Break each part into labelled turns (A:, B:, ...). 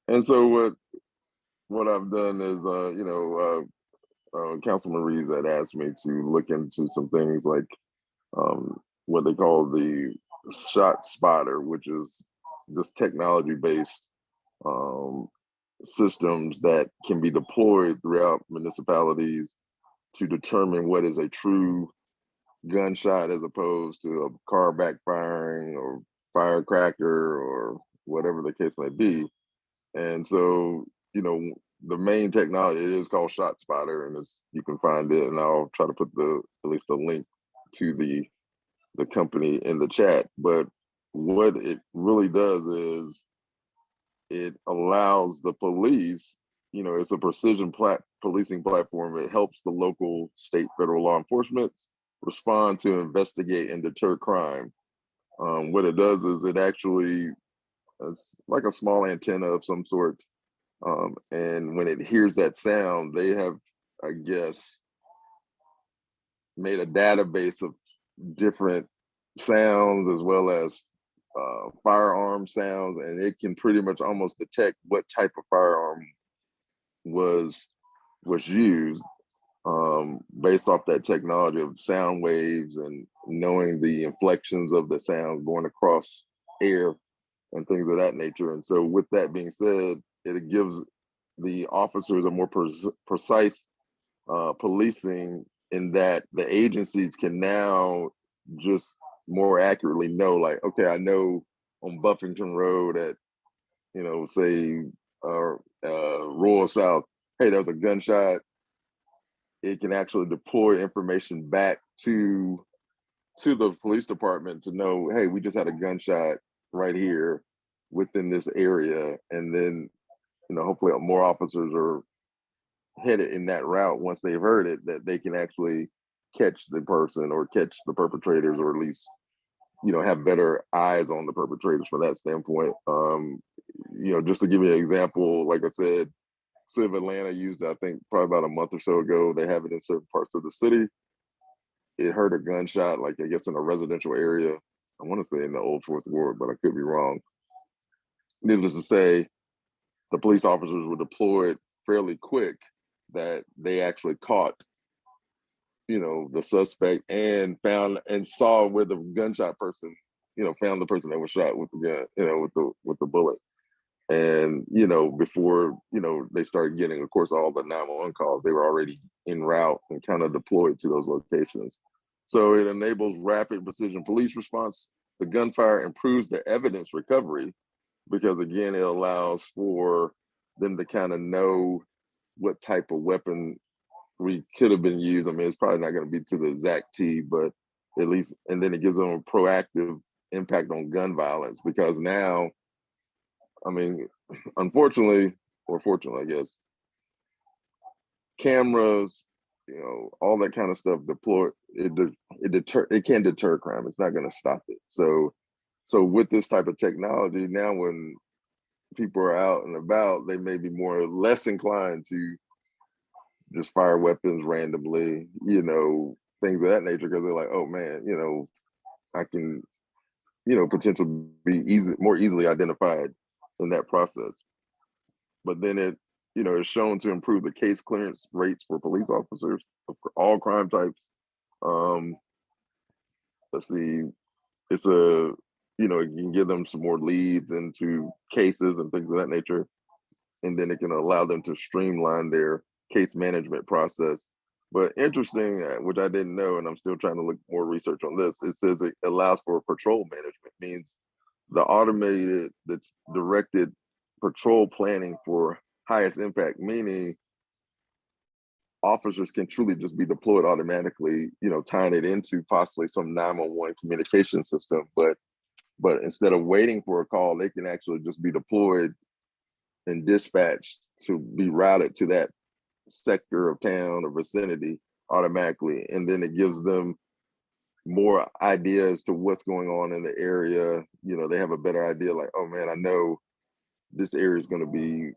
A: And so what I've done is, Councilman Reeves had asked me to look into some things like what they call the shot spotter, which is this technology based um, systems that can be deployed throughout municipalities to determine what is a true gunshot as opposed to a car backfiring or firecracker or whatever the case may be. And so, the main technology it is called Shot Spotter, and it's you can find it, and I'll try to put the at least a link to the company in the chat. But what it really does is it allows the police, it's a policing platform. It helps the local, state, federal law enforcement respond to investigate and deter crime. What it does is it actually it's like a small antenna of some sort. And when it hears that sound, they have, I guess, made a database of different sounds as well as firearm sounds, and it can pretty much almost detect what type of firearm was used based off that technology of sound waves and knowing the inflections of the sound going across air and things of that nature. And so, with that being said, it gives the officers a more precise policing in that the agencies can now just more accurately know, like, okay, I know on Buffington Road at, say, Royal South, hey, there was a gunshot. It can actually deploy information back to the police department to know, hey, we just had a gunshot right here within this area, and then hopefully more officers are headed in that route once they've heard it, that they can actually catch the person or catch the perpetrators, or at least have better eyes on the perpetrators from that standpoint. Just to give you an example, like I said, City of Atlanta used it, I think probably about a month or so ago. They have it in certain parts of the city. It heard a gunshot, like I guess in a residential area. I want to say in the old Fourth Ward, but I could be wrong. Needless to say, the police officers were deployed fairly quick, that they actually caught the suspect and found and saw where the gunshot person, found the person that was shot with the gun, with the bullet. And before they started getting, of course, all the 911 calls, they were already en route and kind of deployed to those locations. So it enables rapid precision police response. The gunfire improves the evidence recovery because, again, it allows for them to kind of know what type of weapon we could have been used. I mean, it's probably not going to be to the exact T, but at least, and then it gives them a proactive impact on gun violence, because now, I mean, unfortunately, or fortunately, I guess, cameras, all that kind of stuff deployed, it can deter crime. It's not going to stop it. So with this type of technology, now when people are out and about, they may be more or less inclined to just fire weapons randomly, things of that nature, because they're like, oh man, I can, potentially be more easily identified in that process. But then it, is shown to improve the case clearance rates for police officers for all crime types. Um, let's see, it's it can give them some more leads into cases and things of that nature, and then it can allow them to streamline their case management process. But interesting, which I didn't know, and I'm still trying to look more research on this. It says it allows for patrol management, means the automated that's directed patrol planning for highest impact, meaning officers can truly just be deployed automatically, tying it into possibly some 911 communication system. But instead of waiting for a call, they can actually just be deployed and dispatched to be routed to that sector of town or vicinity automatically. And then it gives them more ideas to what's going on in the area. They have a better idea, like, oh man, I know this area is going to be,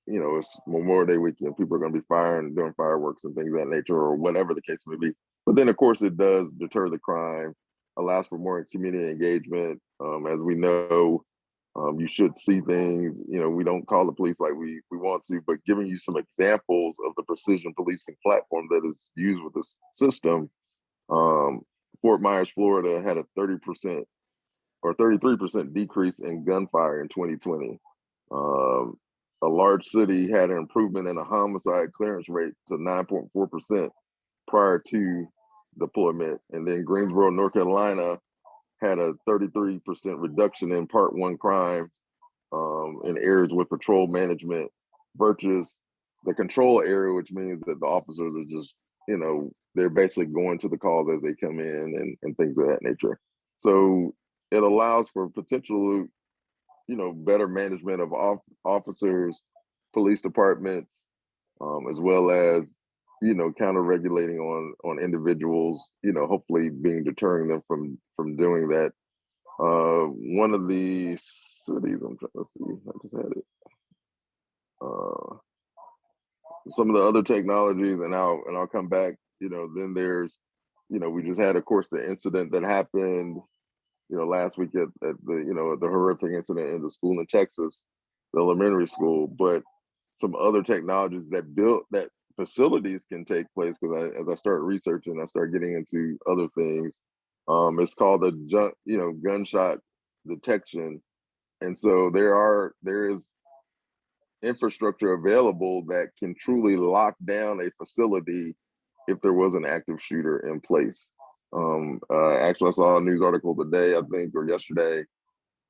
A: it's Memorial Day weekend. People are going to be firing, doing fireworks and things of that nature, or whatever the case may be. But then, of course, it does deter the crime, allows for more community engagement. As we know, You should see things, we don't call the police like we want to, but giving you some examples of the precision policing platform that is used with this system. um, Fort Myers, Florida had a 30% or 33% decrease in gunfire in 2020. Um, a large city had an improvement in a homicide clearance rate to 9.4% prior to deployment. And then Greensboro, North Carolina had a 33% reduction in part one crimes in areas with patrol management versus the control area, which means that the officers are just, they're basically going to the calls as they come in and things of that nature. So it allows for potential, better management of officers, police departments, as well as, counter regulating on individuals, hopefully being deterring them from doing that. One of the cities, I'm trying to see, I just had it. Some of the other technologies, and I'll come back. Then there's, we just had, of course, the incident that happened, last week at the horrific incident in the school in Texas, the elementary school. But some other technologies that facilities can take place, because as I start researching, I start getting into other things. It's called the gunshot detection, and so there is infrastructure available that can truly lock down a facility if there was an active shooter in place. Actually, I saw a news article today, I think, or yesterday,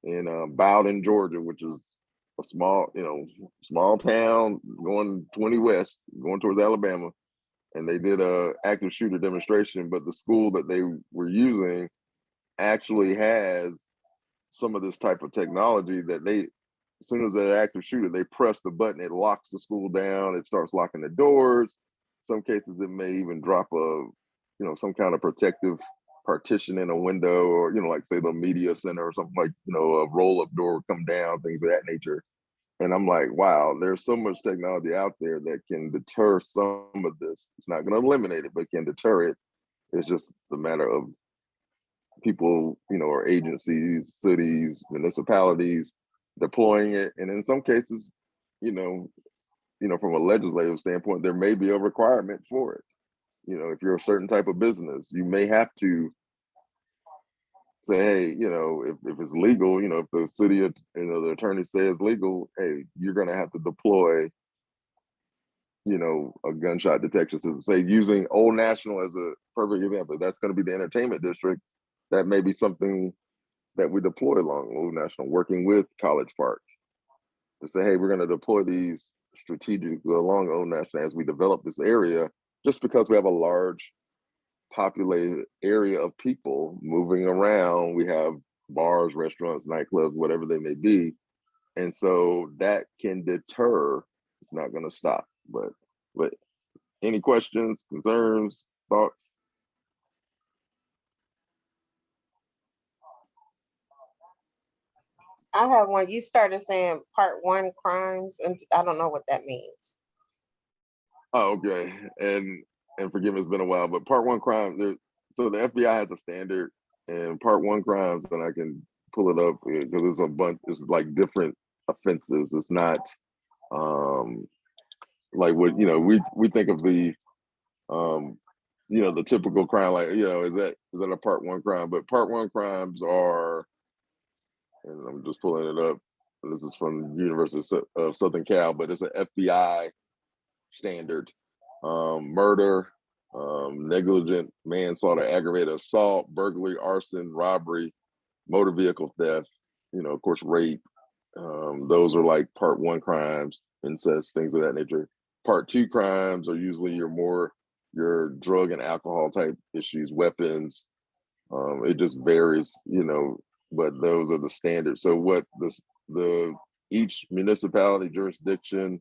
A: in Bowden, Georgia, which is a small town going 20 west, going towards Alabama, and they did a active shooter demonstration. But the school that they were using actually has some of this type of technology that as soon as they're active shooter, they press the button, it locks the school down, it starts locking the doors. Some cases it may even drop some kind of protective partition in a window, or, like, say, the media center or something, like, a roll-up door would come down, things of that nature. And I'm like, wow, there's so much technology out there that can deter some of this. It's not going to eliminate it, but can deter it. It's just a matter of people, or agencies, cities, municipalities deploying it. And in some cases, from a legislative standpoint, there may be a requirement for it. If you're a certain type of business, you may have to say, hey, if it's legal, if the city, the attorney says legal, hey, you're going to have to deploy, a gunshot detection system. Say, using Old National as a perfect example, that's going to be the entertainment district. That may be something that we deploy along Old National, working with College Park to say, hey, we're going to deploy these strategically along Old National as we develop this area, just because we have a large populated area of people moving around. We have bars, restaurants, nightclubs, whatever they may be. And so that can deter. It's not going to stop. But any questions, concerns, thoughts?
B: I have one. You started saying part one crimes, and I don't know what that means.
A: Oh, okay. And forgive me, it's been a while, but part one crimes. So the FBI has a standard, and part one crimes, and I can pull it up because it's a bunch. It's like different offenses. It's not like what we think of the the typical crime, like, is that a part one crime? But part one crimes are, and I'm just pulling it up. This is from the University of Southern Cal, but it's an FBI standard. Murder, negligent manslaughter, aggravated assault, burglary, arson, robbery, motor vehicle theft, of course, rape. Those are like part one crimes, incest, things of that nature. Part two crimes are usually your drug and alcohol type issues, weapons. It just varies, but those are the standards. So what the each municipality jurisdiction,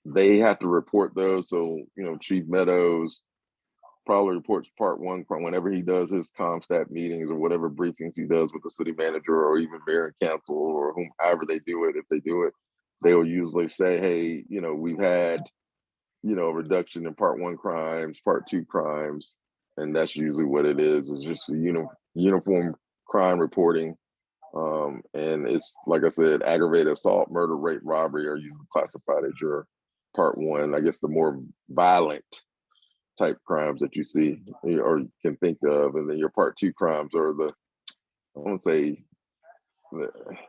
A: they have to report those. So, Chief Meadows probably reports part one whenever he does his CompStat meetings or whatever briefings he does with the city manager or even mayor and council or however they do it. If they do it, they will usually say, hey, we've had, a reduction in part one crimes, part two crimes. And that's usually what it is. It's just a uniform crime reporting. And it's, like I said, aggravated assault, murder, rape, robbery are usually classified as your part one. I guess the more violent type crimes that you see or you can think of. And then your part two crimes are the, I won't say,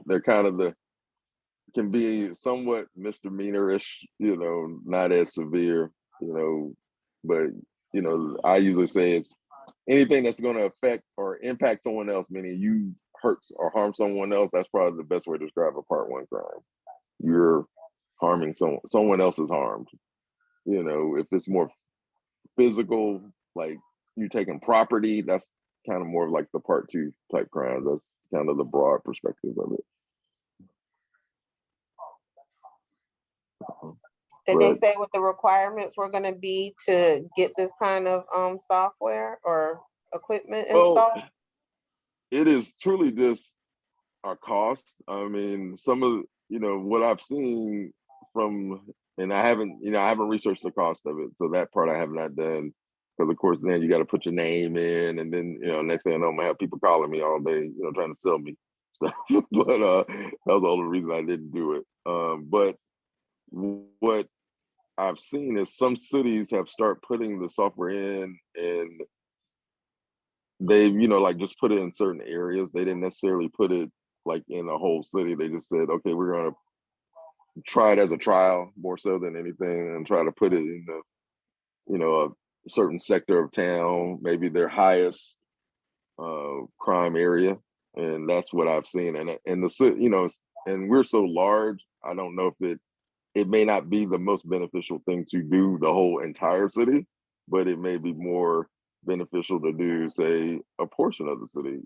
A: they're kind of the, can be somewhat misdemeanor-ish, not as severe, but, I usually say it's anything that's going to affect or impact someone else, meaning you hurt or harm someone else. That's probably the best way to describe a part one crime. You're harming someone else is harmed. If it's more physical, like you taking property, that's kind of more like the part two type crimes. That's kind of the broad perspective of it.
B: Did they say what the requirements were going to be to get this kind of software or equipment installed?
A: It is truly just a cost. I mean, some of what I've seen from, and I haven't researched the cost of it, so that part I have not done. Because of course, then you got to put your name in, and then next thing I know, I'm gonna have people calling me all day, trying to sell me stuff. But that was the only reason I didn't do it. But what I've seen is some cities have started putting the software in, and they've like just put it in certain areas. They didn't necessarily put it like in a whole city. They just said, okay, we're gonna try it as a trial more so than anything, and try to put it in the a certain sector of town, maybe their highest crime area, and that's what I've seen. And the and we're so large, I don't know if it may not be the most beneficial thing to do the whole entire city, but it may be more beneficial to do, say, a portion of the city,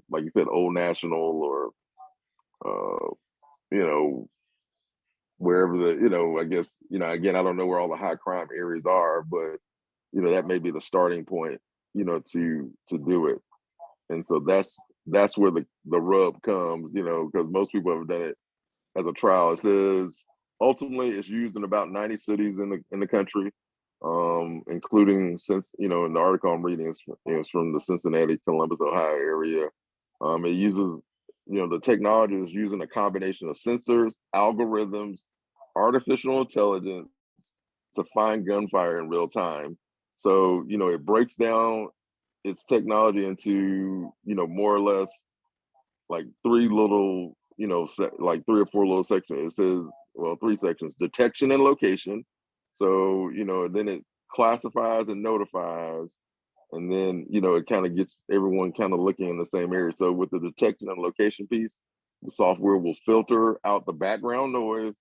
A: like you said, Old National, or wherever I guess, again, I don't know where all the high crime areas are, but that may be the starting point, to do it. And so that's where the rub comes, because most people have done it as a trial. It says ultimately it's used in about 90 cities in the country, including, since in the article I'm reading is from the Cincinnati, Columbus, Ohio area. It uses, the technology is using a combination of sensors, algorithms, artificial intelligence to find gunfire in real time. So, it breaks down its technology into, more or less like three little, like three or four little sections. It says, well, three sections: detection and location. So, then it classifies and notifies. And then, it kind of gets everyone kind of looking in the same area. So with the detection and location piece, the software will filter out the background noise,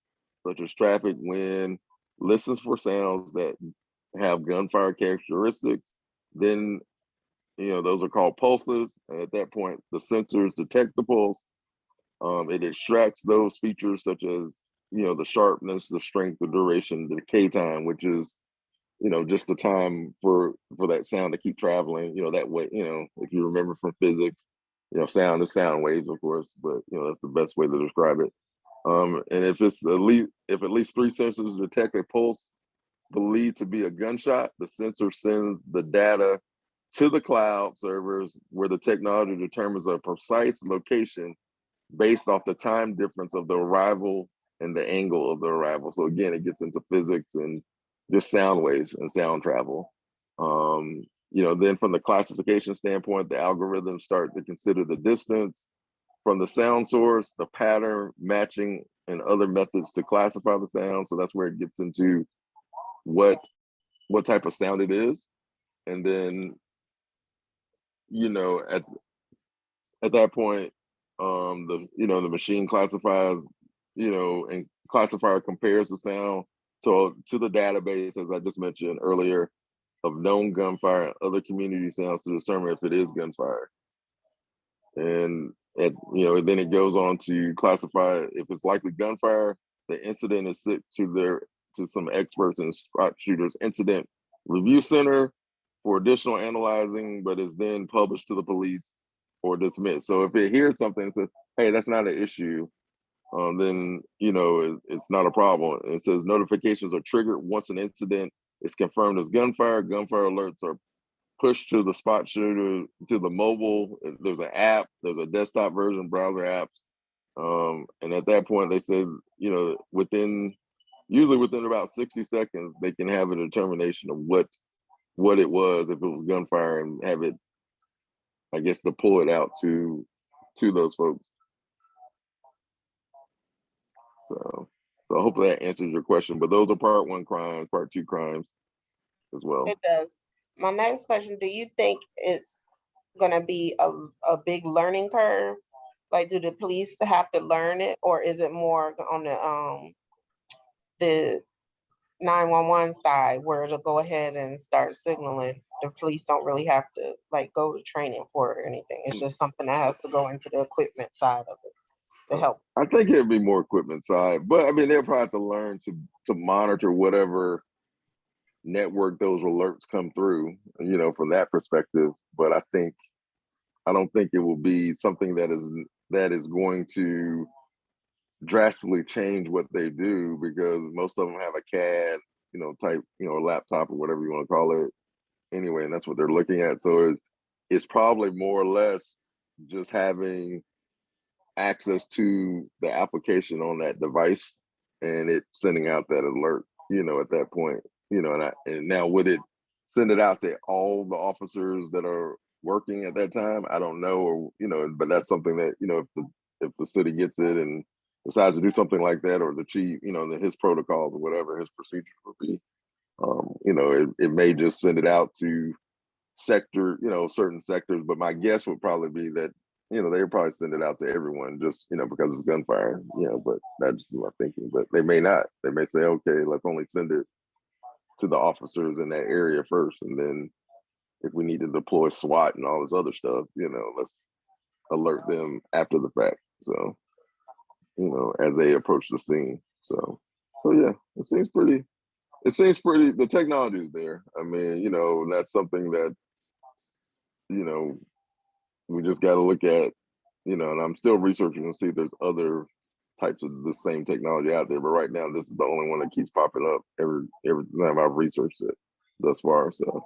A: such as traffic, wind, listens for sounds that have gunfire characteristics. Then, those are called pulses. And at that point, the sensors detect the pulse. It extracts those features such as, the sharpness, the strength, the duration, the decay time, which is, just the time for that sound to keep traveling, that way, if you remember from physics, sound is sound waves, of course, but that's the best way to describe it. And if at least three sensors detect a pulse believed to be a gunshot, the sensor sends the data to the cloud servers, where the technology determines a precise location based off the time difference of the arrival and the angle of the arrival. So again, it gets into physics and just sound waves and sound travel. Then from the classification standpoint, the algorithms start to consider the distance from the sound source, the pattern, matching, and other methods to classify the sound. So that's where it gets into what type of sound it is. And then, at that point, the machine classifies, and classifier compares the sound to the database, as I just mentioned earlier, of known gunfire and other community sounds to determine if it is gunfire. And then it goes on to classify if it's likely gunfire. The incident is sent to some experts in spot shooters incident review center for additional analyzing, but is then published to the police or dismissed. So if it hears something and says, hey, that's not an issue, then it's not a problem. It says notifications are triggered once an incident is confirmed as gunfire. Gunfire alerts are push to the spot shooter to the mobile. There's an app, there's a desktop version, browser apps. And at that point, they said, usually within about 60 seconds, they can have a determination of what it was, if it was gunfire, and have it, I guess, deploy it out to those folks. So hopefully that answers your question. But those are part 1 crimes, part 2 crimes as well.
B: It does. My next question, do you think it's gonna be a big learning curve? Like, do the police have to learn it, or is it more on the 911 side where it'll go ahead and start signaling? The police don't really have to like go to training for it or anything. It's just something that has to go into the equipment side of it to help.
A: I think it'd be more equipment side, but I mean, they'll probably have to learn to monitor whatever network those alerts come through, from that perspective. But I don't think it will be something that is going to drastically change what they do, because most of them have a CAD, type, laptop or whatever you want to call it anyway, and that's what they're looking at. So it's probably more or less just having access to the application on that device and it sending out that alert, at that point, and now would it send it out to all the officers that are working at that time? I don't know, or, but that's something that, if the city gets it and decides to do something like that, or the chief, his protocols or whatever his procedures would be, it may just send it out to certain sectors. But my guess would probably be that, they would probably send it out to everyone, just, because it's gunfire, but that's just my thinking. But they may not. They may say, okay, let's only send it to the officers in that area first. And then if we need to deploy SWAT and all this other stuff, let's alert them after the fact. So, as they approach the scene. So yeah, it seems pretty, the technology is there. I mean, that's something that, we just got to look at, and I'm still researching to see if there's other types of the same technology out there. But right now, this is the only one that keeps popping up every time I've researched it thus far. So.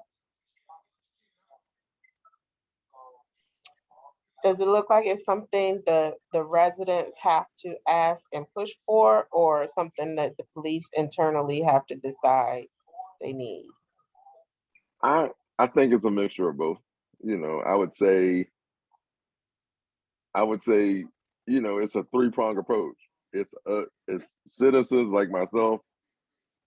B: Does it look like it's something the residents have to ask and push for, or something that the police internally have to decide they need?
A: I think it's a mixture of both. I would say, it's a 3-prong approach. It's citizens like myself.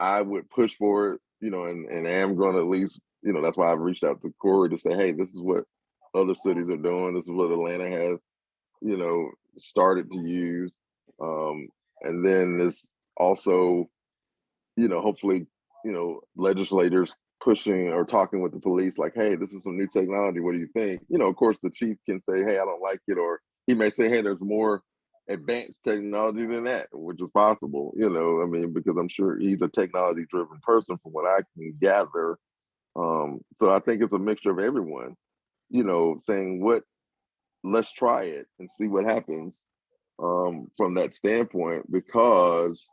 A: I would push for it, and am going to at least, that's why I've reached out to Corey to say, hey, this is what other cities are doing. This is what Atlanta has, started to use. And then there's also, hopefully, legislators pushing or talking with the police like, hey, this is some new technology. What do you think? Of course, the chief can say, hey, I don't like it. Or he may say, hey, there's more advanced technology than that, which is possible, I mean, because I'm sure he's a technology driven person from what I can gather. So I think it's a mixture of everyone, saying let's try it and see what happens, from that standpoint, because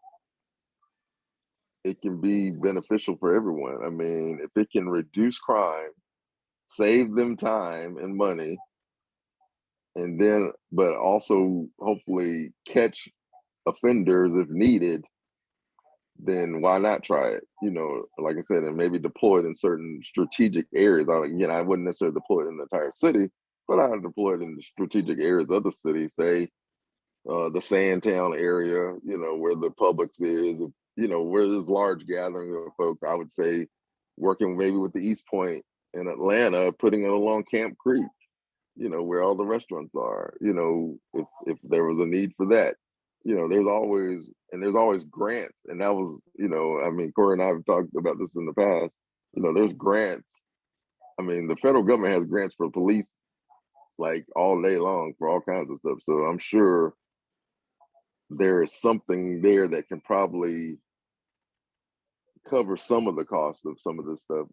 A: it can be beneficial for everyone. I mean, if it can reduce crime, save them time and money, and then, but also hopefully catch offenders if needed, then why not try it? Like I said, and maybe deploy it in certain strategic areas. I wouldn't necessarily deploy it in the entire city, but I would deploy it in the strategic areas of the city, say the Sandtown area, where the Publix is, where there's large gathering of folks. I would say working maybe with the East Point in Atlanta, putting it along Camp Creek, where all the restaurants are, if there was a need for that. There's always grants. And that was, I mean, Corey and I have talked about this in the past. There's grants. I mean, the federal government has grants for police like all day long for all kinds of stuff. So I'm sure there is something there that can probably cover some of the cost of some of this stuff,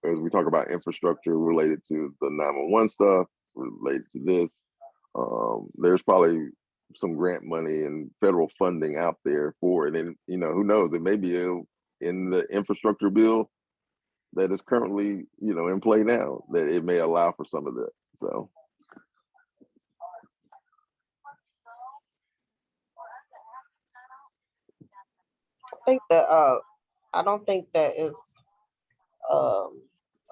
A: as we talk about infrastructure related to the 911 stuff, related to this. There's probably some grant money and federal funding out there for it. And, who knows, it may be in the infrastructure bill that is currently, in play now, that it may allow for some of that. So
B: I think that I don't think that it's um,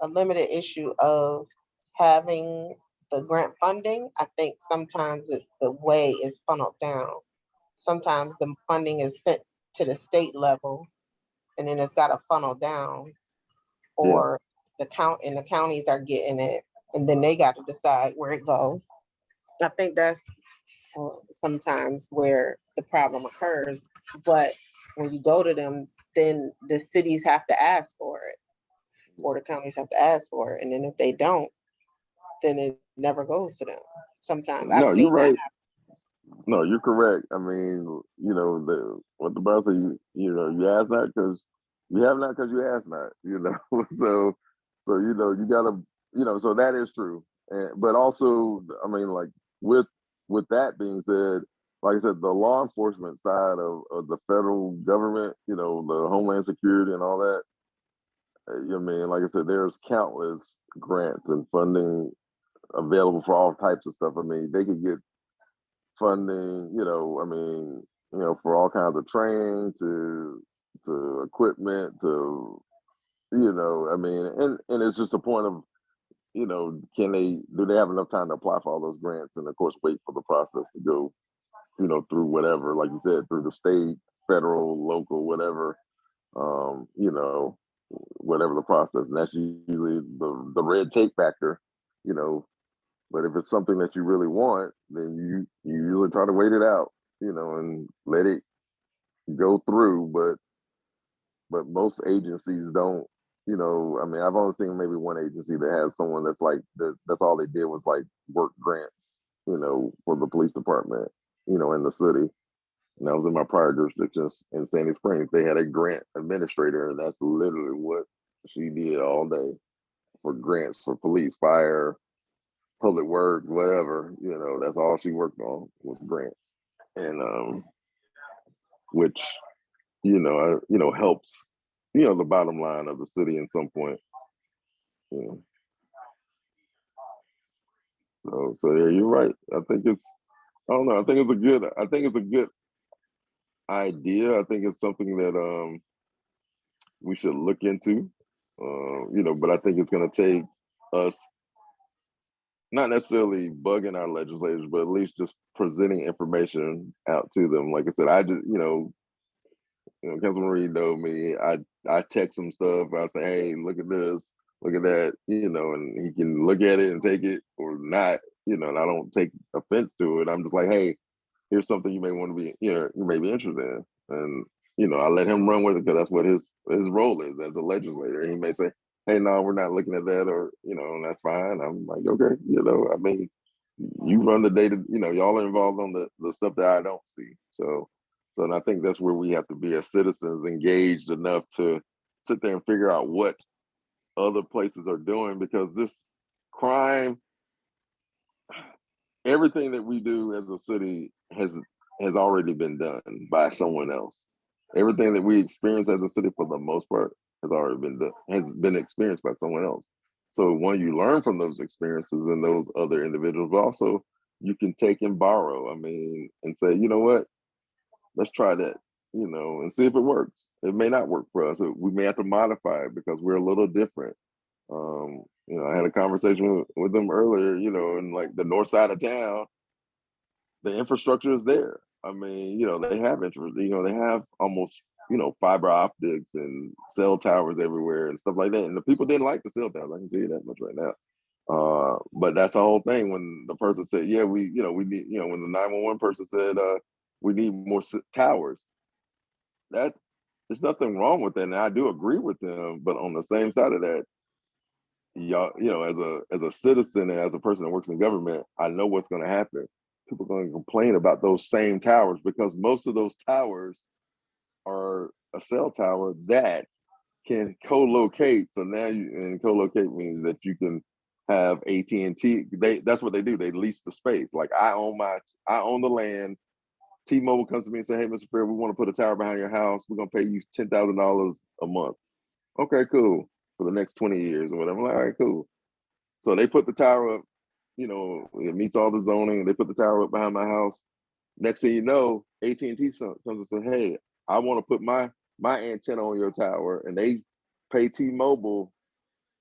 B: a limited issue of having the grant funding. I think sometimes it's the way it's funneled down. Sometimes the funding is sent to the state level and then it's got to funnel down,
A: yeah,
B: or the counties are getting it and then they got to decide where it goes. I think that's sometimes where the problem occurs. But when you go to them, then the cities have to ask for it, or the counties have to ask for it. And then if they don't, then it never goes to them. Sometimes I've
A: no, you're
B: seen that.
A: right. No, you're correct. I mean, what the Bible say, you ask not because you have not because you ask not, so you gotta, so that is true. But also, I mean, like with with that being said, like I said, the law enforcement side of the federal government, the Homeland Security and all that, I mean, like I said, there's countless grants and funding available for all types of stuff. I mean, they could get funding, I mean, for all kinds of training to equipment to, I mean, and it's just a point of, do they have enough time to apply for all those grants and of course wait for the process to go, through whatever, like you said, through the state, federal, local, whatever, whatever the process. And that's usually the red tape factor, you know, but if it's something that you really want, then you usually try to wait it out, and let it go through. But most agencies don't. I mean, I've only seen maybe one agency that has someone that's like that's all they did was like work grants, for the police department, in the city. And that was in my prior jurisdiction in Sandy Springs. They had a grant administrator, and that's literally what she did all day for grants for police, fire, public works, whatever, that's all she worked on was grants. And which, helps, the bottom line of the city in some point. You know. So yeah, you're right. I don't know, I think it's a good idea. I think it's something that we should look into. But I think it's gonna take us not necessarily bugging our legislators, but at least just presenting information out to them. Like I said, I just, Councilman Reed know me. I text him stuff. I say, hey, look at this, look at that, and he can look at it and take it or not, and I don't take offense to it. I'm just like, hey, here's something you may want to be, you may be interested in. And, I let him run with it because that's what his role is as a legislator. He may say, hey, no, we're not looking at that, or, and that's fine. I'm like, okay, I mean, you run the data, y'all are involved on the stuff that I don't see. So and I think that's where we have to be as citizens engaged enough to sit there and figure out what other places are doing, because this crime, everything that we do as a city has already been done by someone else. Everything that we experience as a city, for the most part, has been experienced by someone else. So when you learn from those experiences and those other individuals, but also you can take and borrow. I mean, and say, you know what, let's try that, and see if it works. It may not work for us. We may have to modify it because we're a little different. I had a conversation with them earlier, in like the north side of town, the infrastructure is there. I mean, they have interest, they have almost, fiber optics and cell towers everywhere and stuff like that. And the people didn't like the cell towers. I can tell you that much right now. But that's the whole thing. When the person said, yeah, we need, when the 911 person said, we need more towers, that there's nothing wrong with that. And I do agree with them. But on the same side of that, y'all, as a citizen and as a person that works in government, I know what's going to happen. People are going to complain about those same towers because most of those towers are a cell tower that can co-locate. So now and co-locate means that you can have AT&T. That's what they do. They lease the space. Like I own the land. T-Mobile comes to me and say, hey, Mr. Fair, we want to put a tower behind your house. We're going to pay you $10,000 a month. Okay, cool. for the next 20 years or whatever. I'm like, all right, cool. So they put the tower up, you know, it meets all the zoning. They put the tower up behind my house. Next thing you know, AT&T comes and says, hey, I want to put my antenna on your tower, and they pay T-Mobile,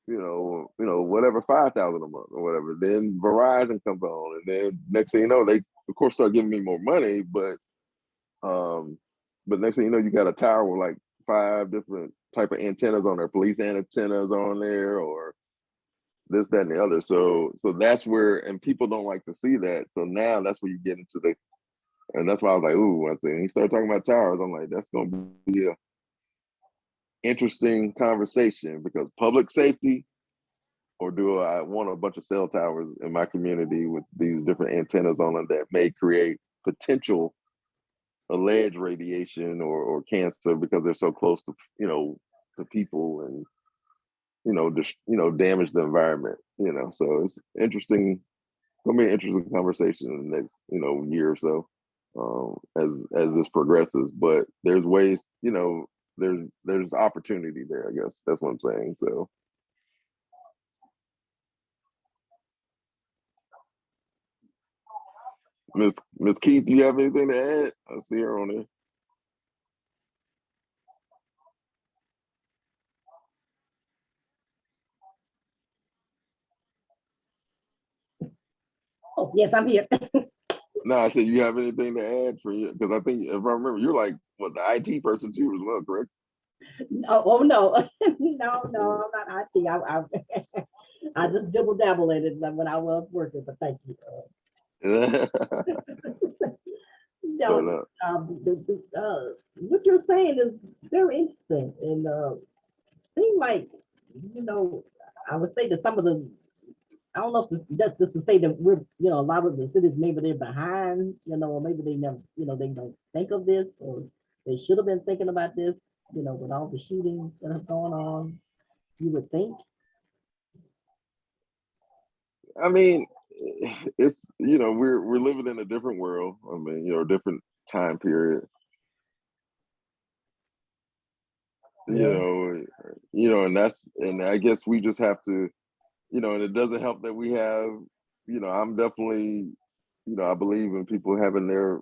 A: whatever, 5,000 a month or whatever. Then Verizon comes on, and then next thing you know, they of course start giving me more money, but next thing you know, you got a tower with like 5 different type of antennas on there, police antennas on there, or this, that, and the other. So that's where, and people don't like to see that. So now that's where you get into the, and that's why I was like, ooh, I think he started talking about towers. I'm like, that's going to be a interesting conversation, because public safety, or do I want a bunch of cell towers in my community with these different antennas on them that may create potential alleged radiation or cancer because they're so close to, to people, and, just, damage the environment, so it's interesting. Gonna be an interesting conversation in the next, year or so, as this progresses. But there's ways, there's opportunity there. I guess that's what I'm saying. So, Miss Keith, do you have anything to add? I see her on there.
C: Oh, yes, I'm here.
A: No, I said, you have anything to add for you? Because I think, if I remember, you're like, what, the IT person too as well, correct?
C: Oh no, no, I'm not IT. I just double dabble in it when I was working, but thank you.
A: But,
C: No, what you're saying is very interesting, and seem like, you know, I would say that some of the, I don't know if that's just to say that we're, a lot of the cities, maybe they're behind, or maybe they never, they don't think of this, or they should have been thinking about this, with all the shootings that have gone on, you would think.
A: I mean, it's, we're living in a different world. I mean, a different time period.
C: Yeah.
A: And I guess we just have to, and it doesn't help that we have, I'm definitely, I believe in people having their,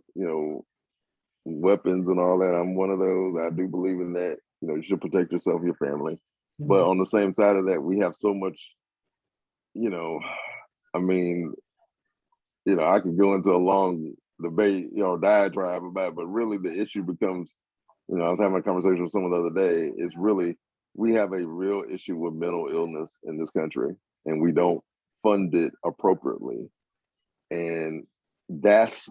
A: weapons and all that. I'm one of those. I do believe in that. You should protect yourself, your family. But on the same side of that, we have so much, I mean, I could go into a long debate, diatribe about it, but really the issue becomes, I was having a conversation with someone the other day. It's really, we have a real issue with mental illness in this country, and we don't fund it appropriately. And that's,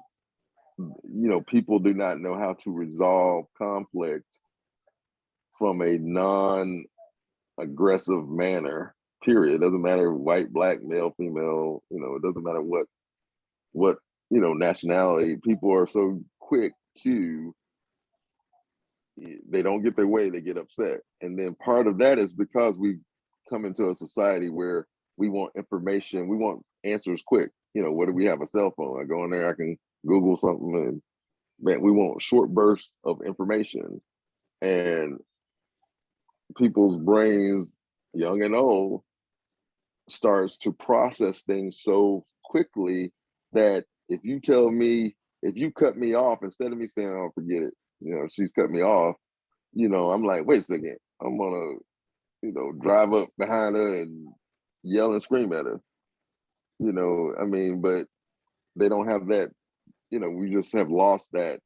A: people do not know how to resolve conflict from a non-aggressive manner, period. It doesn't matter white, black, male, female, it doesn't matter what nationality. People are so quick to, they don't get their way, they get upset. And then part of that is because we come into a society where we want information, we want answers quick. What do we have? A cell phone. I go in there, I can Google something, and man, we want short bursts of information. And people's brains, young and old, starts to process things so quickly that if you cut me off, instead of me saying, oh, forget it, she's cut me off, I'm like, wait a second, I'm gonna, drive up behind her and yell and scream at her. I mean, but they don't have that, we just have lost that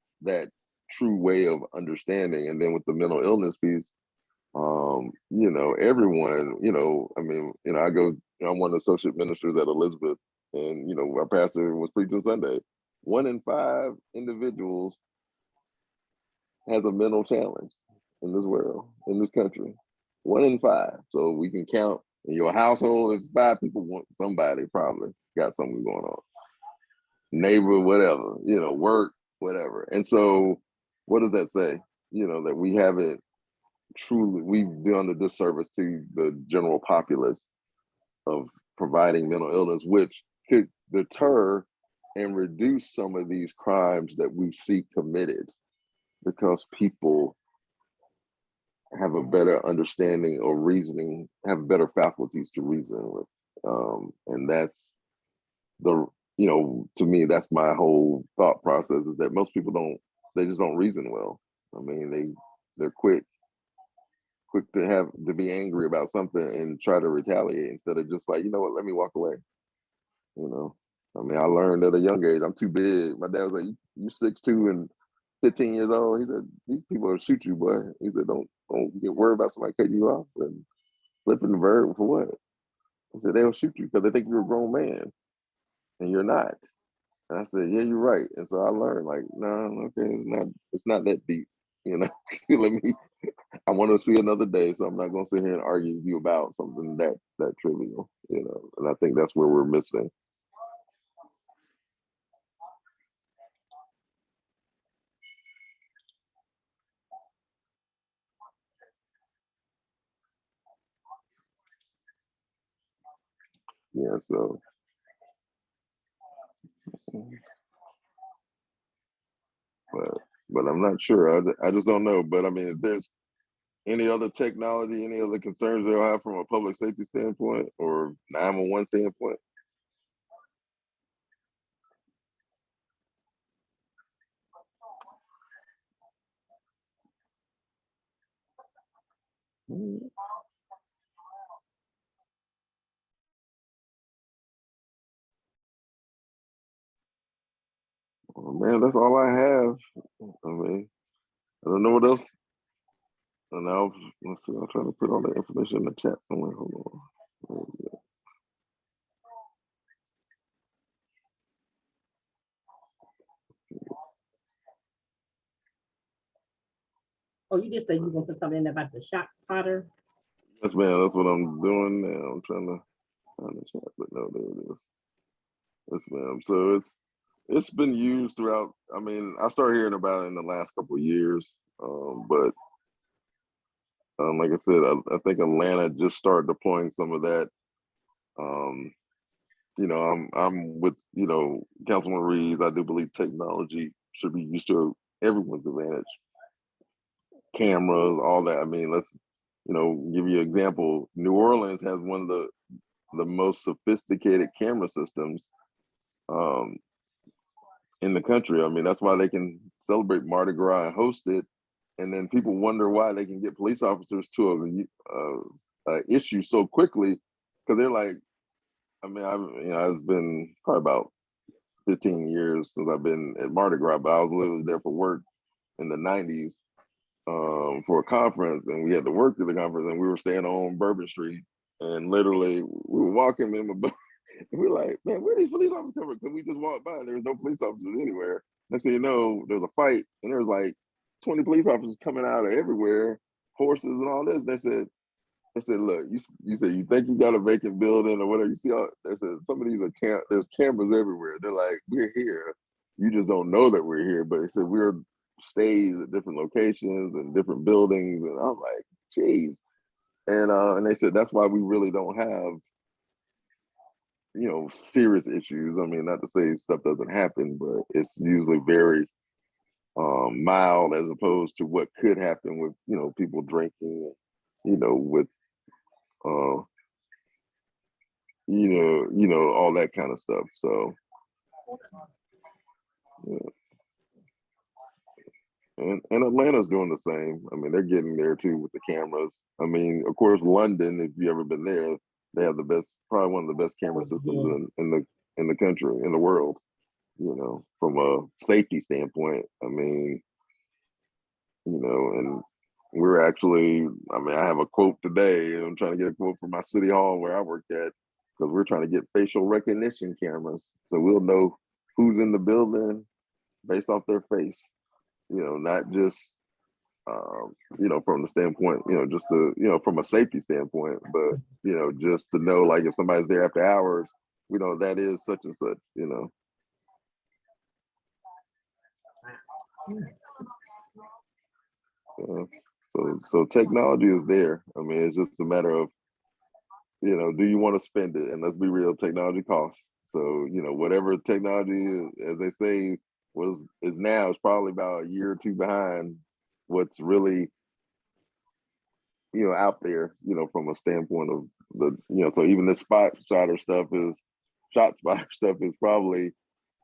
A: true way of understanding. And then with the mental illness piece, everyone, I mean, I go, I'm one of the associate ministers at Elizabeth, and our pastor was preaching Sunday. 1 in 5 individuals has a mental challenge in this world, in this country. 1 in 5. So we can count in your household, if 5 people want, somebody probably got something going on. Neighbor, whatever, work, whatever. And so what does that say? That we haven't truly, we've done a disservice to the general populace of providing mental illness, which could deter and reduce some of these crimes that we see committed, because people have a better understanding or reasoning, have better faculties to reason with. And that's the, you know, to me, that's my whole thought process, is that most people don't, they just don't reason well. I mean, they're quick to be angry about something and try to retaliate instead of just like, you know what, let me walk away. You know, I mean, I learned at a young age, I'm too big. My dad was like, you 6'2" and 15 years old. He said, these people will shoot you, boy. He said, don't get worried about somebody cutting you off and flipping the bird for what? He said, they'll shoot you because they think you're a grown man and you're not. And I said, yeah, you're right. And so I learned, like, no, okay, it's not that deep. You know, let me, I want to see another day, so I'm not gonna sit here and argue with you about something that trivial, you know. And I think that's where we're missing. Yeah, so but but I'm not sure. I just don't know. But I mean, if there's any other technology, any other concerns they'll have from a public safety standpoint or 911 standpoint? Oh, man, that's all I have. I mean, I don't know what else. And now, let's see, I'm trying to put all the information in the chat somewhere. Hold on. Where is it?
C: Oh, you just said you were gonna put something about the shot spotter.
A: Yes, man, that's what I'm doing now. I'm trying to find the chat, but no, there it is. Yes, ma'am. So it's been used throughout. I mean, I started hearing about it in the last couple of years, but like I said, I think Atlanta just started deploying some of that. Um, you know, I'm with, you know, Councilman Reeves. I do believe technology should be used to everyone's advantage. Cameras, all that. I mean, let's, you know, give you an example. New Orleans has one of the most sophisticated camera systems um, in the country. I mean, that's why they can celebrate Mardi Gras and host it, and then people wonder why they can get police officers to a issue so quickly, because they're like, I mean, it's been probably about 15 years since I've been at Mardi Gras, but I was literally there for work in the 90s for a conference, and we had to work to the conference, and we were staying on Bourbon Street, and literally we were walking in my and we're like, man, where are these police officers coming? Because we just walked by and there's no police officers anywhere. Next thing you know, there's a fight and there's like 20 police officers coming out of everywhere, horses and all this. They said, look, you said you think you got a vacant building or whatever. You see all, they said some of these are there's cameras everywhere. They're like, we're here. You just don't know that we're here. But they said we're stays at different locations and different buildings. And I'm like, geez. And they said that's why we really don't have, you know, serious issues. I mean, not to say stuff doesn't happen, but it's usually very mild as opposed to what could happen with, you know, people drinking, you know, with uh, all that kind of stuff. So yeah. And Atlanta's doing the same. I mean, they're getting there too with the cameras. I mean, of course, London, if you ever been there, they have the best, probably one of the best camera systems in the country, in the world. You know, from a safety standpoint. I mean, you know, and we're actually, I mean, I have a quote today. I'm trying to get a quote from my city hall where I work at, because we're trying to get facial recognition cameras. So we'll know who's in the building based off their face, you know, not just, you know, from the standpoint, you know, just to, you know, from a safety standpoint, but, you know, just to know, like, if somebody's there after hours, we know that is such and such, you know. So technology is there. I mean, it's just a matter of, you know, do you want to spend it? And let's be real, technology costs. So, you know, whatever technology, as they say, is now is probably about a year or two behind what's really out there, from a standpoint of so even the shot spotter stuff is probably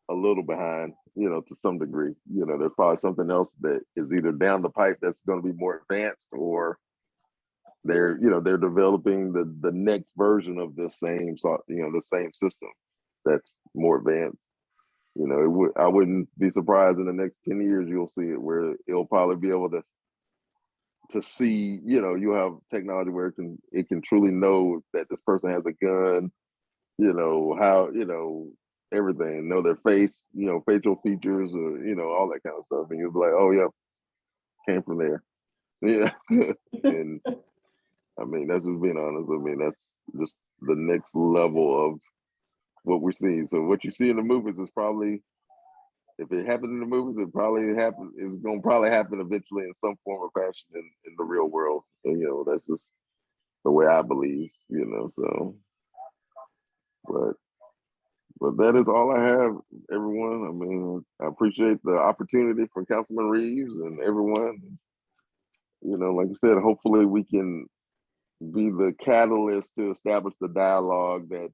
A: a little behind, to some degree. There's probably something else that is either down the pipe that's going to be more advanced, or they're developing the next version of the same system that's more advanced. I wouldn't be surprised in the next 10 years you'll see it where it'll probably be able to see, you have technology where it can truly know that this person has a gun, how, everything, know their face, facial features, or, all that kind of stuff. And you'll be like, oh yeah, came from there. Yeah. And I mean, that's just being honest. I mean, that's just the next level of what we're seeing. So what you see in the movies is probably, if it happens in the movies, it's gonna probably happen eventually in some form or fashion in the real world. And that's just the way I believe, so but that is all I have, everyone. I mean, I appreciate the opportunity for Councilman Reeves and everyone. Like I said, hopefully we can be the catalyst to establish the dialogue that,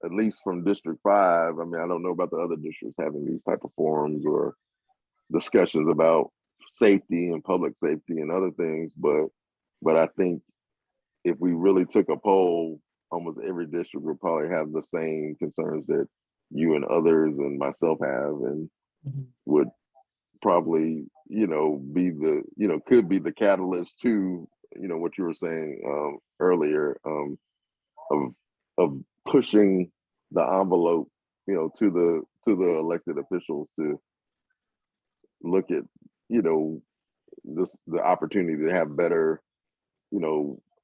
A: at least from District 5, I mean, I don't know about the other districts having these type of forums or discussions about safety and public safety and other things, but I think if we really took a poll, almost every district would probably have the same concerns that you and others and myself have, and would probably, be could be the catalyst to, what you were saying earlier, of pushing the envelope, to the elected officials to look at, the opportunity to have better,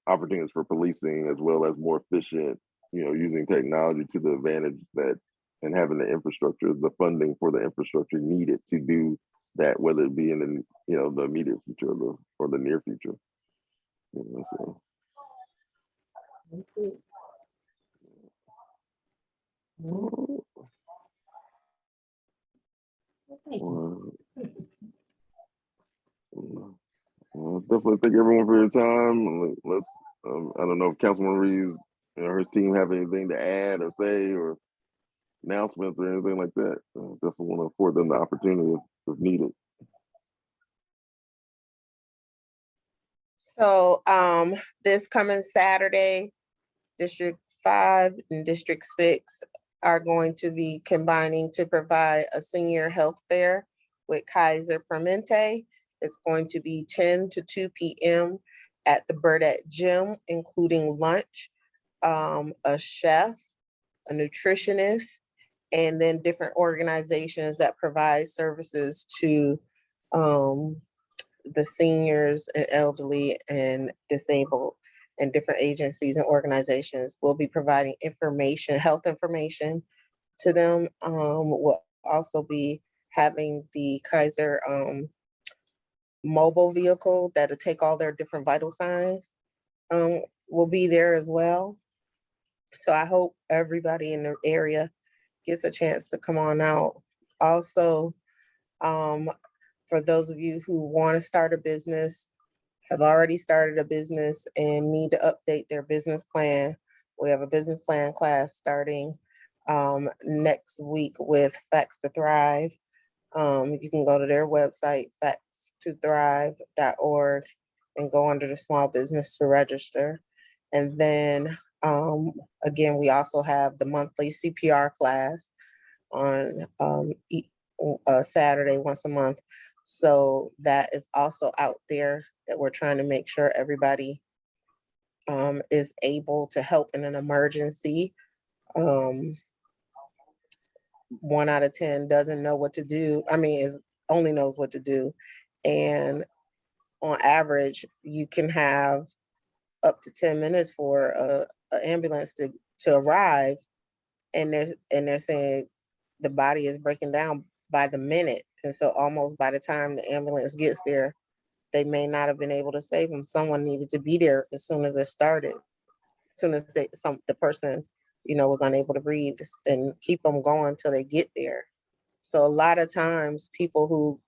A: opportunities for policing, as well as more efficient, using technology to the advantage that, and having the infrastructure, the funding for the infrastructure needed to do that, whether it be in the immediate future or the near future. So.
C: Thank you.
A: Definitely thank everyone for your time. Let's. I don't know if Councilman Reeves or his team have anything to add or say, or announcements or anything like that. Definitely want to afford them the opportunity if needed.
B: So this coming Saturday, District 5 and District 6 are going to be combining to provide a senior health fair with Kaiser Permanente. It's going to be 10 to 2 p.m. at the Burdette Gym, including lunch, a chef, a nutritionist, and then different organizations that provide services to the seniors and elderly and disabled, and different agencies and organizations will be providing information, health information to them. We'll also be having the Kaiser mobile vehicle that'll take all their different vital signs will be there as well. So I hope everybody in the area gets a chance to come on out. Also, for those of you who want to start a business, have already started a business and need to update their business plan, we have a business plan class starting next week with Facts to Thrive. You can go to their website, factstothrive.org, and go under the small business to register. And then again, we also have the monthly CPR class on Saturday once a month. So that is also out there, that we're trying to make sure everybody is able to help in an emergency. 1 out of 10 doesn't know what to do. I mean, only knows what to do. And on average, you can have up to 10 minutes for an ambulance to arrive. And they're saying the body is breaking down by the minute. And so almost by the time the ambulance gets there, they may not have been able to save them. Someone needed to be there as soon as it started. As soon as the person, was unable to breathe, and keep them going till they get there. So a lot of times people who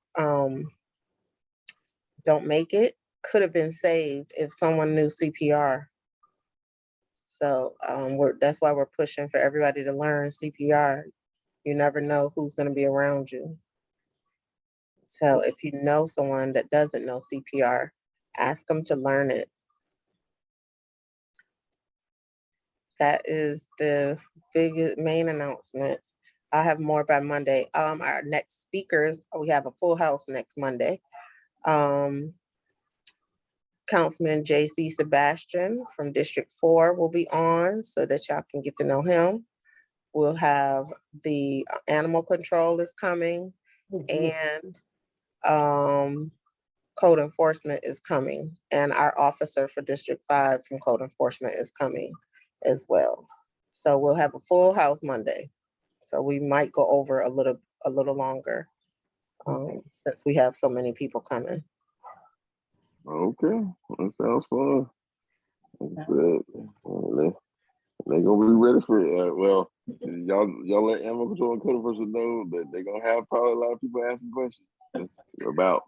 B: don't make it could have been saved if someone knew CPR. So that's why we're pushing for everybody to learn CPR. You never know who's going to be around you. So if you know someone that doesn't know CPR, ask them to learn it. That is the biggest main announcements. I'll have more by Monday. Our next speakers, we have a full house next Monday. Councilman J.C. Sebastian from District 4 will be on so that y'all can get to know him. We'll have the animal control is coming, and code enforcement is coming, and our officer for District 5 from code enforcement is coming as well. So we'll have a full house Monday. So we might go over a little longer since we have so many people coming.
A: Okay, that sounds fun. They gonna be ready for it. Well, y'all let animal control and code enforcement know that they're gonna have probably a lot of people asking questions about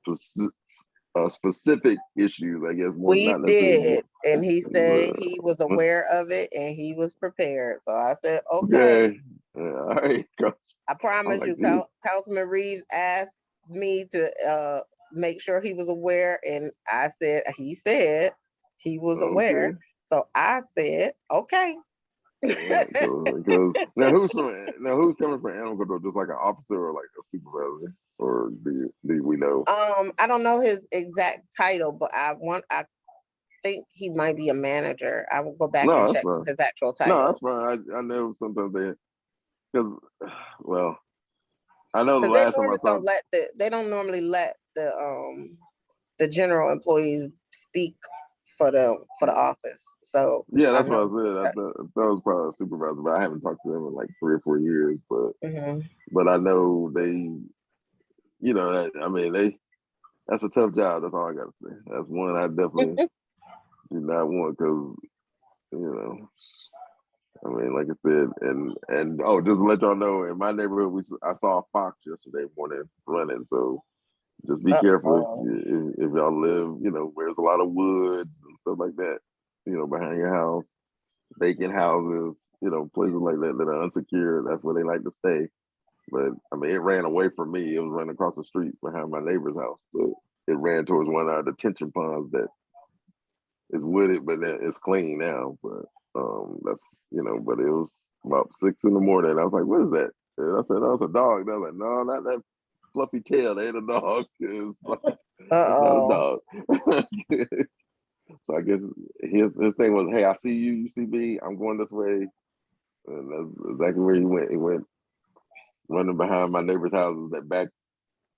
A: specific issues. I guess more
B: We
A: not necessarily
B: did, and he said
A: but-
B: he was aware of it and he was prepared. So I said, okay.
A: Okay. All right.
B: I promise
A: like
B: you,
A: this.
B: Councilman Reeves asked me to make sure he was aware, and I said he said he was aware.
A: Okay.
B: So I said, okay.
A: Yeah, because now who's coming from animal control? Just like an officer or like a supervisor, or do we know?
B: I don't know his exact title, but I think he might be a manager. I will go back
A: No,
B: and
A: that's
B: check
A: fine.
B: his actual title.
A: No, that's fine. I know sometimes because well, I know the
B: Because
A: last time I talked.
B: they don't normally let the general employees speak for the office. So
A: Yeah, that's what I said. I thought was probably a supervisor, but I haven't talked to them in like 3 or 4 years. But I know they, I mean, that's a tough job. That's all I got to say. That's one I definitely do not want because, I mean, like I said, and oh, just to let y'all know, in my neighborhood, I saw a fox yesterday morning running. So just be careful if y'all live, where there's a lot of woods and stuff like that, behind your house, vacant houses, places like that that are unsecured. That's where they like to stay. But I mean, it ran away from me. It was running across the street behind my neighbor's house, but it ran towards one of our detention ponds that is wooded, but it's clean now. But that's but it was about 6 in the morning. I was like, "What is that?" And I said, "Oh, it's a dog." And I was like, "No, not that fluffy tail. They ain't a dog. It's like, it's not a dog." So I guess his thing was, "Hey, I see you. You see me. I'm going this way." And that's exactly where he went. He went running behind my neighbor's houses that back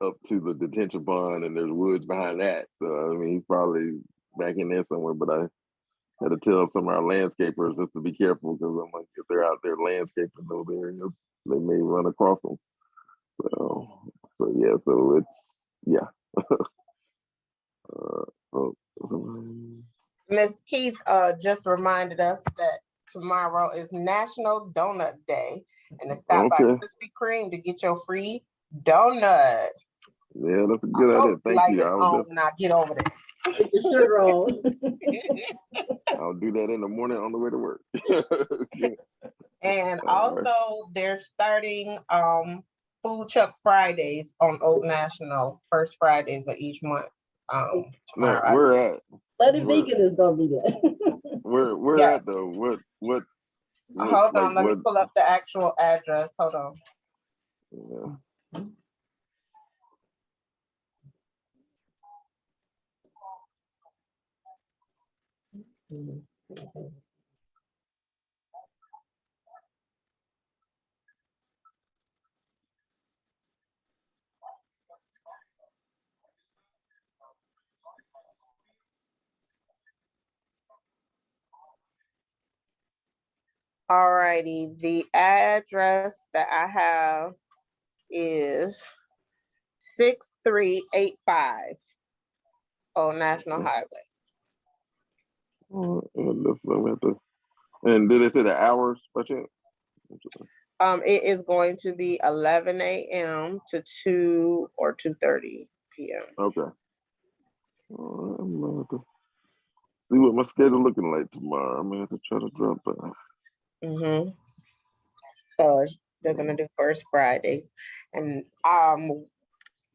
A: up to the detention pond, and there's woods behind that. So I mean, he's probably back in there somewhere. But I had to tell some of our landscapers just to be careful because I'm like, if they're out there landscaping those areas, they may run across them. So yeah, so it's
B: Miss Keith just reminded us that tomorrow is National Donut Day, and to stop by Krispy Kreme to get your free donut.
A: Yeah, that's a good idea. Thank you.
B: When I get over there.
C: Get the sugar on.
A: I'll do that in the morning on the way to work.
B: And also, they're starting Food Truck Fridays on Old National, first Fridays of each month. Tomorrow.
A: We're at.
C: Bloody Vegan is gonna be there.
A: We're
B: Yes.
A: at though. What
B: Hold on, let me pull up the actual address. Hold on.
A: Yeah.
B: All righty, the address that I have is 6385 Old National Highway.
A: And did they say the hours by chance?
B: It is going to be 11 a.m. to 2 or 2:30 p.m.
A: Okay. I'm gonna have to see what my schedule looking like tomorrow. I'm gonna have to try to drop by.
B: Mm-hmm. So they're gonna do first Friday, and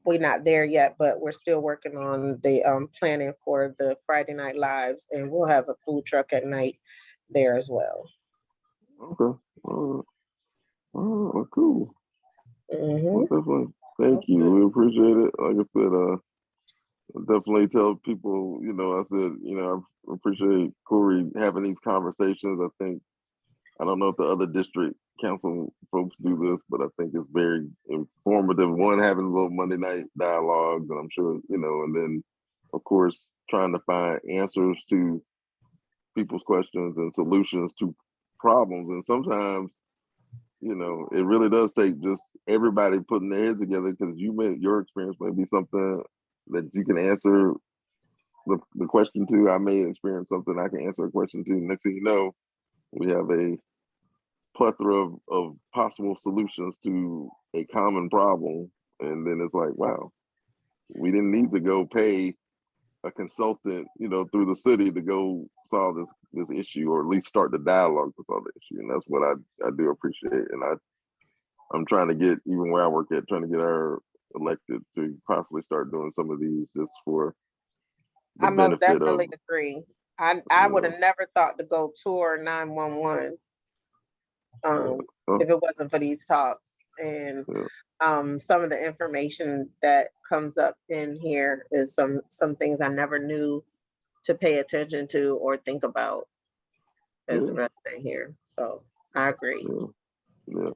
B: we're not there yet, but we're still working on the planning for the Friday night lives, and we'll have a food truck at night there as well.
A: Okay. All right. Well, cool.
B: Mm-hmm.
A: Well, definitely. Thank you. We appreciate it. Like I said, definitely tell people, I said, I appreciate Corey having these conversations. I don't know if the other district council folks do this, but I think it's very informative. One, having little Monday night dialogues, and I'm sure, and then, of course, trying to find answers to people's questions and solutions to problems. And sometimes, it really does take just everybody putting their heads together, because your experience may be something that you can answer the question to. I may experience something I can answer a question to. Next thing you know, we have a plethora of possible solutions to a common problem. And then it's like, wow, we didn't need to go pay a consultant, through the city to go solve this issue, or at least start the dialogue to solve the issue. And that's what I do appreciate. And I'm trying to get, even where I work at, trying to get our elected to possibly start doing some of these just for the
B: I most
A: benefit
B: definitely
A: of.
B: agree. I would have never thought to go tour 911 if it wasn't for these talks. And some of the information that comes up in here is some things I never knew to pay attention to or think about as a resident here. So I agree.
A: Yeah.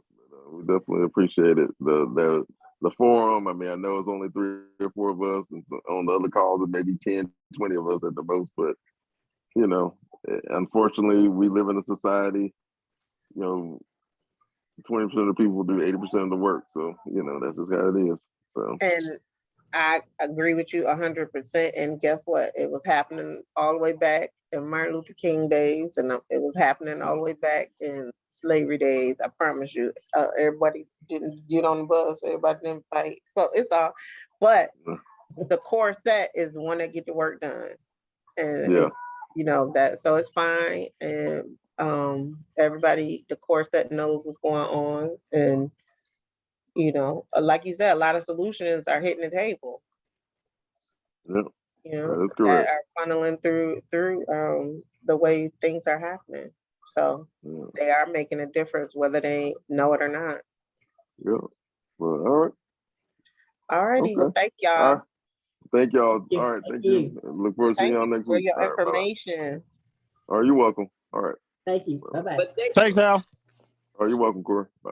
A: We definitely appreciate it. The forum, I mean, I know it's only 3 or 4 of us, and so on the other calls it may be 10, 20 of us at the most, but unfortunately we live in a society, 20% of the people do 80% of the work. So, that's just how it is. So,
B: and I agree with you 100%. And guess what? It was happening all the way back in Martin Luther King days, and it was happening all the way back in slavery days. I promise you, everybody didn't get on the bus. Everybody didn't fight. So it's all, but the core set is the one that get the work done, and that. So it's fine, and everybody, the core set knows what's going on, and like you said, a lot of solutions are hitting the table.
A: That's correct.
B: That are funneling through the way things are happening. So they are making a difference, whether they know it or not.
A: Yeah. Well, all right.
B: All righty.
A: Okay.
B: Well, thank y'all.
A: Thank y'all. All right. Thank you. Look forward to seeing y'all next
B: for
A: week.
B: your
A: All right,
B: information.
A: All right, you're welcome. All right.
C: Thank you. Bye-bye.
D: Thanks, Al.
A: All right, you're welcome, Corey. Bye.